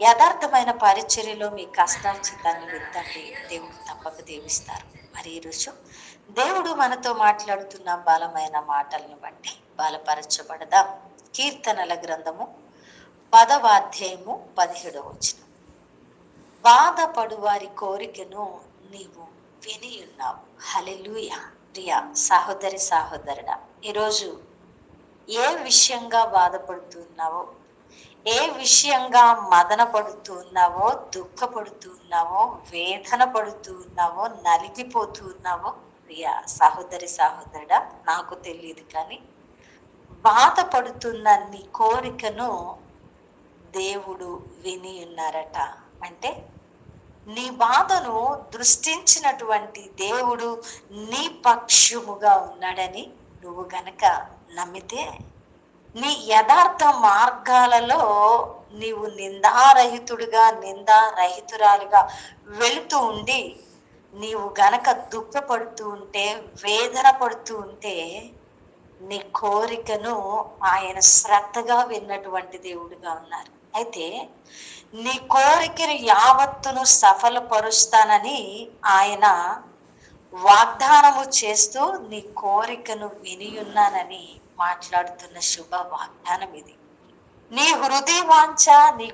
యథార్థమైన పరిచర్యలో మీ కష్టార్జితాన్ని విత్తండి, దేవుడు తప్పక దీవిస్తారు. మరి ఈరోజు దేవుడు మనతో మాట్లాడుతున్న బలమైన మాటలను బట్టి బలపరచబడదాం. కీర్తనల గ్రంథము 10వ అధ్యాయము 17వ వచనం. బాధపడు వారి కోరికను నీవు విని ఉన్నావు. హల్లెలూయా. ప్రియ సహోదరి సహోదరుడా, ఈరోజు ఏ విషయంగా బాధపడుతున్నావో, ఏ విషయంగా మదన పడుతున్నావో, దుఃఖపడుతున్నావో, వేదన పడుతున్నావో, నలిగిపోతున్నావో, ప్రియ సహోదరి సహోదరుడా, నాకు తెలియదు కానీ బాధపడుతున్న నీ కోరికను దేవుడు విని ఉన్నారట. అంటే నీ బాధను దృష్టించినటువంటి దేవుడు నీ పక్షముగా ఉన్నాడని నువ్వు గనక నమ్మితే, నీ యథార్థ మార్గాలలో నీవు నిందారహితుడిగా, నిందారహితురాలుగా వెళుతూ ఉండి నీవు గనక దుఃఖపడుతూ ఉంటే, వేదన పడుతూ ఉంటే, నీ కోరికను ఆయన శ్రద్ధగా విన్నటువంటి దేవుడిగా ఉన్నారు. అయితే నీ కోరికను యావత్తును సఫలపరుస్తానని ఆయన వాగ్దానము చేస్తూ నీ కోరికను వినియున్నానని మాట్లాడుతున్న శుభ వాగ్దానం ఇది. నీ హృదయ వాంఛ, నీ